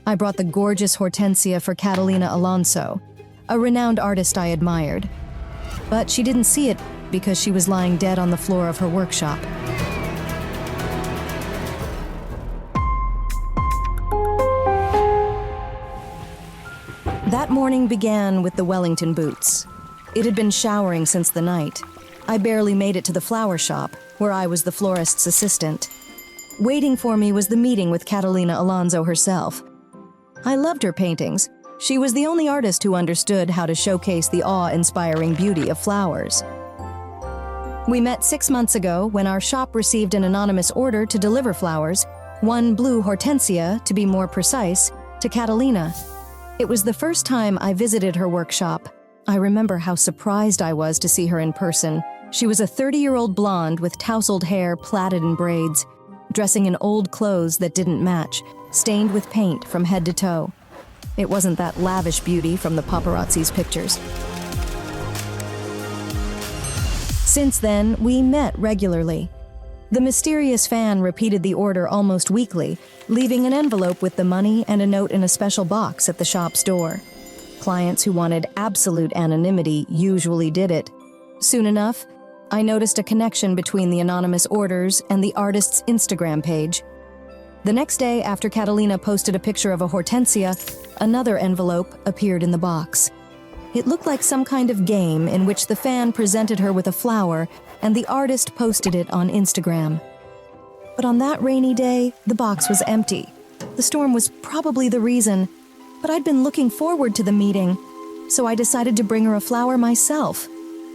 I brought the gorgeous hortensia for Catalina Alonso, a renowned artist I admired. But she didn't see it because she was lying dead on the floor of her workshop. That morning began with the Wellington boots. It had been showering since the night. I barely made it to the flower shop, where I was the florist's assistant. Waiting for me was the meeting with Catalina Alonso herself. I loved her paintings. She was the only artist who understood how to showcase the awe-inspiring beauty of flowers. We met 6 months ago when our shop received an anonymous order to deliver flowers, one blue hortensia, to be more precise, to Catalina. It was the first time I visited her workshop. I remember how surprised I was to see her in person. She was a 30-year-old blonde with tousled hair plaited in braids, dressing in old clothes that didn't match, stained with paint from head to toe. It wasn't that lavish beauty from the paparazzi's pictures. Since then, we met regularly. The mysterious fan repeated the order almost weekly, leaving an envelope with the money and a note in a special box at the shop's door. Clients who wanted absolute anonymity usually did it. Soon enough, I noticed a connection between the anonymous orders and the artist's Instagram page. The next day, after Catalina posted a picture of a hortensia, another envelope appeared in the box. It looked like some kind of game in which the fan presented her with a flower and the artist posted it on Instagram. But on that rainy day, the box was empty. The storm was probably the reason, but I'd been looking forward to the meeting, so I decided to bring her a flower myself.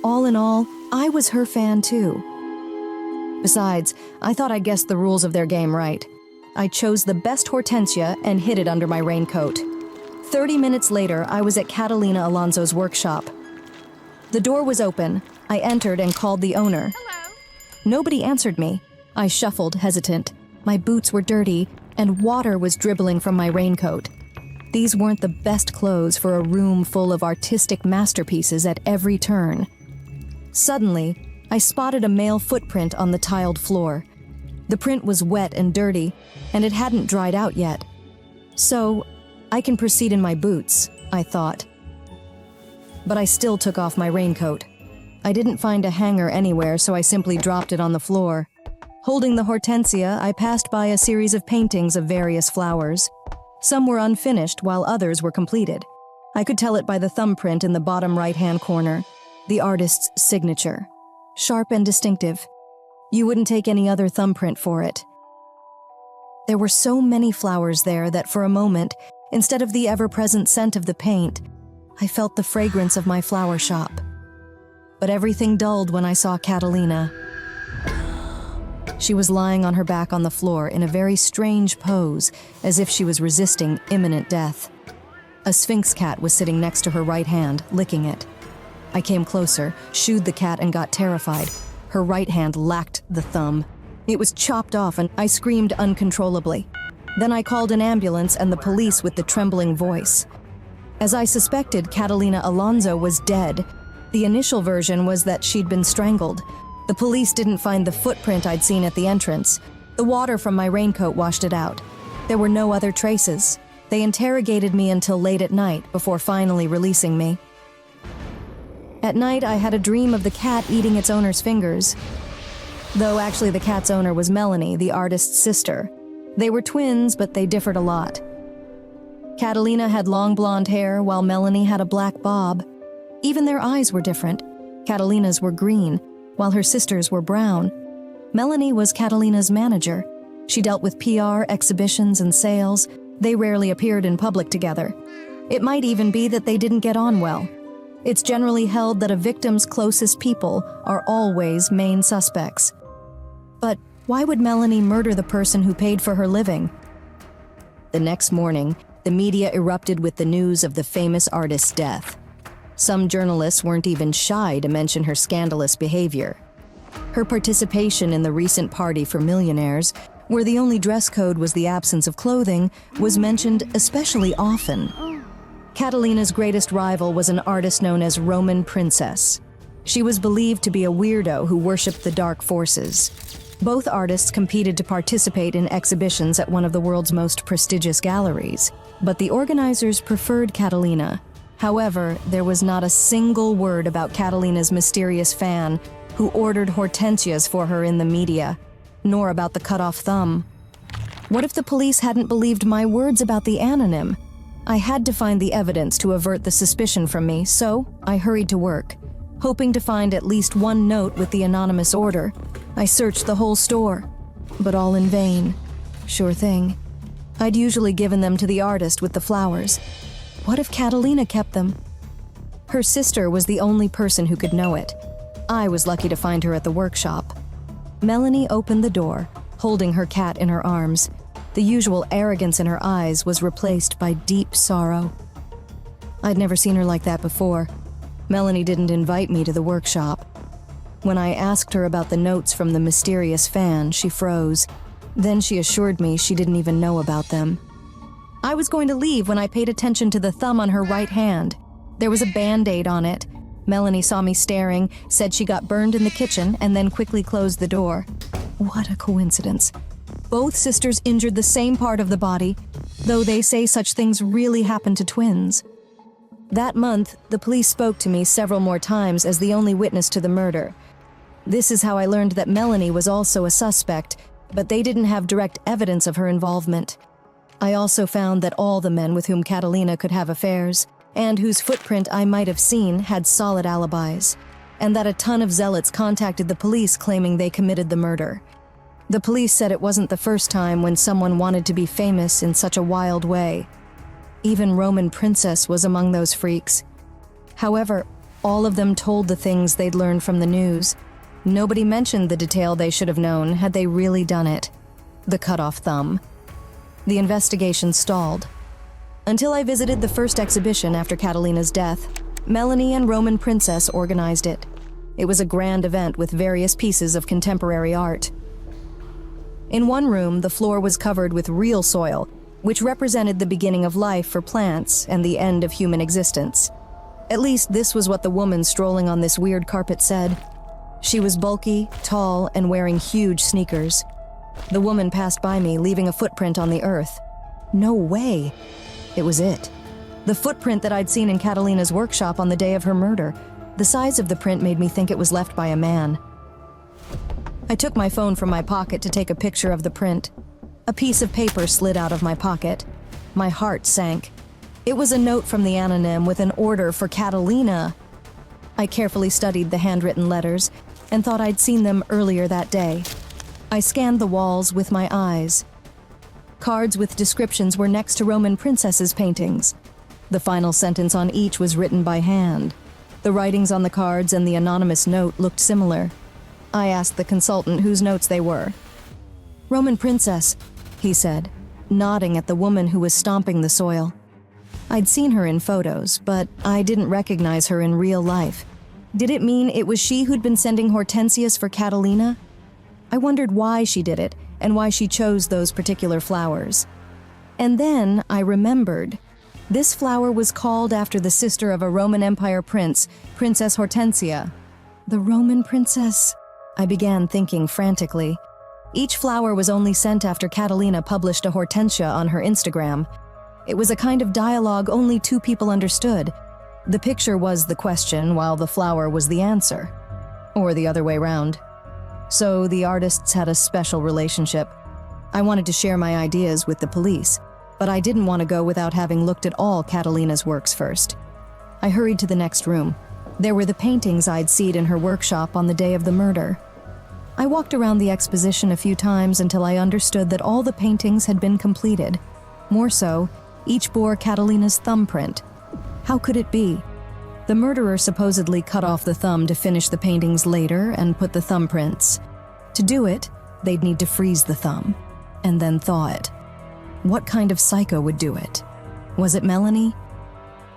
All in all, I was her fan too. Besides, I thought I'd guessed the rules of their game right. I chose the best hortensia and hid it under my raincoat. 30 minutes later, I was at Catalina Alonso's workshop. The door was open. I entered and called the owner. Hello. Nobody answered me. I shuffled, hesitant. My boots were dirty, and water was dribbling from my raincoat. These weren't the best clothes for a room full of artistic masterpieces at every turn. Suddenly, I spotted a male footprint on the tiled floor. The print was wet and dirty, and it hadn't dried out yet. So, I can proceed in my boots, I thought. But I still took off my raincoat. I didn't find a hanger anywhere, so I simply dropped it on the floor. Holding the hortensia, I passed by a series of paintings of various flowers. Some were unfinished, while others were completed. I could tell it by the thumbprint in the bottom right-hand corner, the artist's signature. Sharp and distinctive. You wouldn't take any other thumbprint for it. There were so many flowers there that for a moment, instead of the ever-present scent of the paint, I felt the fragrance of my flower shop. But everything dulled when I saw Catalina. She was lying on her back on the floor in a very strange pose, as if she was resisting imminent death. A sphinx cat was sitting next to her right hand, licking it. I came closer, shooed the cat, and got terrified. Her right hand lacked the thumb. It was chopped off, and I screamed uncontrollably. Then I called an ambulance and the police with the trembling voice. As I suspected, Catalina Alonso was dead. The initial version was that she'd been strangled. The police didn't find the footprint I'd seen at the entrance. The water from my raincoat washed it out. There were no other traces. They interrogated me until late at night before finally releasing me. At night, I had a dream of the cat eating its owner's fingers. Though actually the cat's owner was Melanie, the artist's sister. They were twins, but they differed a lot. Catalina had long blonde hair, while Melanie had a black bob. Even their eyes were different. Catalina's were green, while her sister's were brown. Melanie was Catalina's manager. She dealt with PR, exhibitions, and sales. They rarely appeared in public together. It might even be that they didn't get on well. It's generally held that a victim's closest people are always main suspects. But why would Melanie murder the person who paid for her living? The next morning, the media erupted with the news of the famous artist's death. Some journalists weren't even shy to mention her scandalous behavior. Her participation in the recent party for millionaires, where the only dress code was the absence of clothing, was mentioned especially often. Catalina's greatest rival was an artist known as Roman Princess. She was believed to be a weirdo who worshipped the dark forces. Both artists competed to participate in exhibitions at one of the world's most prestigious galleries, but the organizers preferred Catalina. However, there was not a single word about Catalina's mysterious fan who ordered hortensias for her in the media, nor about the cut-off thumb. What if the police hadn't believed my words about the anonym? I had to find the evidence to avert the suspicion from me, so I hurried to work, hoping to find at least one note with the anonymous order. I searched the whole store, but all in vain. Sure thing. I'd usually given them to the artist with the flowers. What if Catalina kept them? Her sister was the only person who could know it. I was lucky to find her at the workshop. Melanie opened the door, holding her cat in her arms. The usual arrogance in her eyes was replaced by deep sorrow. I'd never seen her like that before. Melanie didn't invite me to the workshop. When I asked her about the notes from the mysterious fan, she froze. Then she assured me she didn't even know about them. I was going to leave when I paid attention to the thumb on her right hand. There was a Band-Aid on it. Melanie saw me staring, said she got burned in the kitchen, and then quickly closed the door. What a coincidence. Both sisters injured the same part of the body, though they say such things really happen to twins. That month, the police spoke to me several more times as the only witness to the murder. This is how I learned that Melanie was also a suspect, but they didn't have direct evidence of her involvement. I also found that all the men with whom Catalina could have affairs, and whose footprint I might have seen, had solid alibis, and that a ton of zealots contacted the police claiming they committed the murder. The police said it wasn't the first time when someone wanted to be famous in such a wild way. Even Roman Princess was among those freaks. However, all of them told the things they'd learned from the news. Nobody mentioned the detail they should have known had they really done it: the cut-off thumb. The investigation stalled. Until I visited the first exhibition after Catalina's death, Melanie and Roman Princess organized it. It was a grand event with various pieces of contemporary art. In one room, the floor was covered with real soil, which represented the beginning of life for plants and the end of human existence. At least this was what the woman strolling on this weird carpet said. She was bulky, tall, and wearing huge sneakers. The woman passed by me, leaving a footprint on the earth. No way! It was it. The footprint that I'd seen in Catalina's workshop on the day of her murder. The size of the print made me think it was left by a man. I took my phone from my pocket to take a picture of the print. A piece of paper slid out of my pocket. My heart sank. It was a note from the anonym with an order for Catalina. I carefully studied the handwritten letters and thought I'd seen them earlier that day. I scanned the walls with my eyes. Cards with descriptions were next to Roman Princess's paintings. The final sentence on each was written by hand. The writings on the cards and the anonymous note looked similar. I asked the consultant whose notes they were. "Roman Princess," he said, nodding at the woman who was stomping the soil. I'd seen her in photos, but I didn't recognize her in real life. Did it mean it was she who'd been sending hortensias for Catalina? I wondered why she did it, and why she chose those particular flowers. And then I remembered. This flower was called after the sister of a Roman Empire prince, Princess Hortensia. The Roman princess? I began thinking frantically. Each flower was only sent after Catalina published a hortensia on her Instagram. It was a kind of dialogue only two people understood. The picture was the question, while the flower was the answer. Or the other way round. So the artists had a special relationship. I wanted to share my ideas with the police, but I didn't want to go without having looked at all Catalina's works first. I hurried to the next room. There were the paintings I'd seen in her workshop on the day of the murder. I walked around the exposition a few times until I understood that all the paintings had been completed. More so, each bore Catalina's thumbprint. How could it be? The murderer supposedly cut off the thumb to finish the paintings later and put the thumbprints. To do it, they'd need to freeze the thumb, and then thaw it. What kind of psycho would do it? Was it Melanie?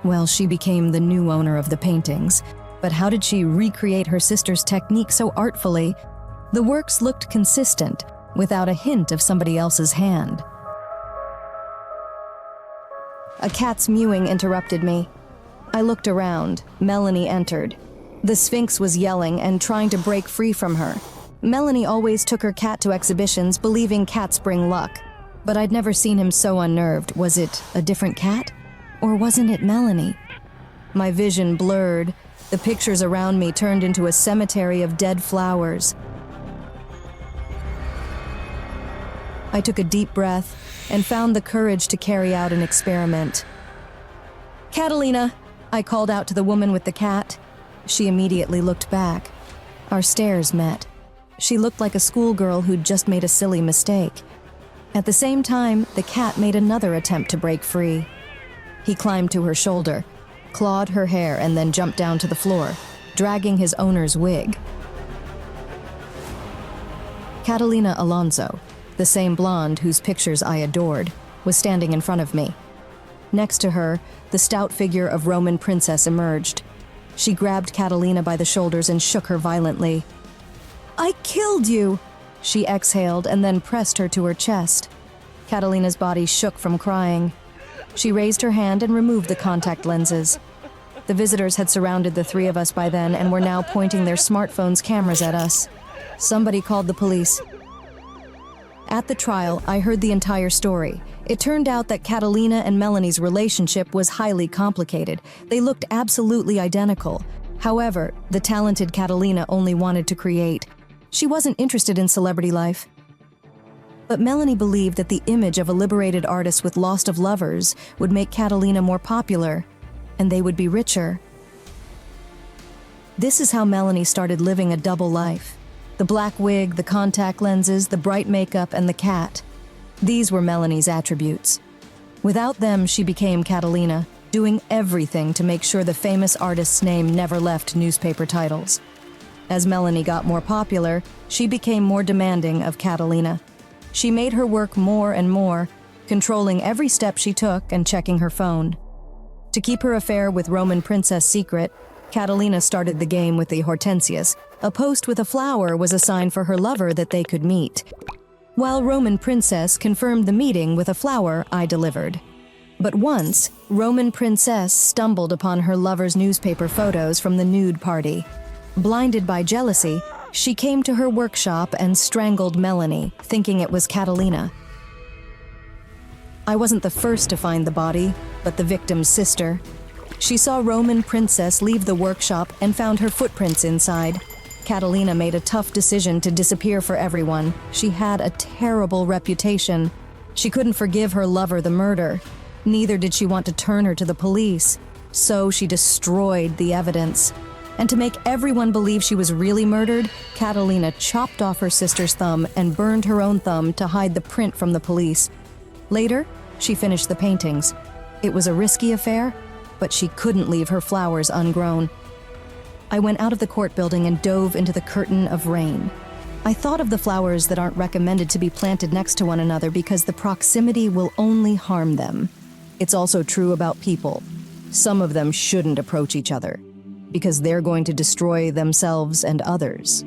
Well, she became the new owner of the paintings, but how did she recreate her sister's technique so artfully? The works looked consistent, without a hint of somebody else's hand. A cat's mewing interrupted me. I looked around. Melanie entered. The Sphinx was yelling and trying to break free from her. Melanie always took her cat to exhibitions, believing cats bring luck. But I'd never seen him so unnerved. Was it a different cat? Or wasn't it Melanie? My vision blurred. The pictures around me turned into a cemetery of dead flowers. I took a deep breath and found the courage to carry out an experiment. "Catalina," I called out to the woman with the cat. She immediately looked back. Our stares met. She looked like a schoolgirl who'd just made a silly mistake. At the same time, the cat made another attempt to break free. He climbed to her shoulder, clawed her hair, and then jumped down to the floor, dragging his owner's wig. Catalina Alonso, the same blonde whose pictures I adored, was standing in front of me. Next to her, the stout figure of Roman Princess emerged. She grabbed Catalina by the shoulders and shook her violently. "I killed you!" She exhaled and then pressed her to her chest. Catalina's body shook from crying. She raised her hand and removed the contact lenses. The visitors had surrounded the three of us by then and were now pointing their smartphones' cameras at us. Somebody called the police. At the trial, I heard the entire story. It turned out that Catalina and Melanie's relationship was highly complicated. They looked absolutely identical. However, the talented Catalina only wanted to create. She wasn't interested in celebrity life. But Melanie believed that the image of a liberated artist with lost of lovers would make Catalina more popular, and they would be richer. This is how Melanie started living a double life. The black wig, the contact lenses, the bright makeup, and the cat. These were Melanie's attributes. Without them, she became Catalina, doing everything to make sure the famous artist's name never left newspaper titles. As Melanie got more popular, she became more demanding of Catalina. She made her work more and more, controlling every step she took and checking her phone. To keep her affair with Roman Princess secret, Catalina started the game with the Hortensias. A post with a flower was a sign for her lover that they could meet, while Roman Princess confirmed the meeting with a flower I delivered. But once, Roman Princess stumbled upon her lover's newspaper photos from the nude party. Blinded by jealousy, she came to her workshop and strangled Melanie, thinking it was Catalina. I wasn't the first to find the body, but the victim's sister. She saw Roman Princess leave the workshop and found her footprints inside. Catalina made a tough decision to disappear for everyone. She had a terrible reputation. She couldn't forgive her lover the murder. Neither did she want to turn her to the police. So she destroyed the evidence. And to make everyone believe she was really murdered, Catalina chopped off her sister's thumb and burned her own thumb to hide the print from the police. Later, she finished the paintings. It was a risky affair, but she couldn't leave her flowers ungrown. I went out of the court building and dove into the curtain of rain. I thought of the flowers that aren't recommended to be planted next to one another because the proximity will only harm them. It's also true about people. Some of them shouldn't approach each other because they're going to destroy themselves and others.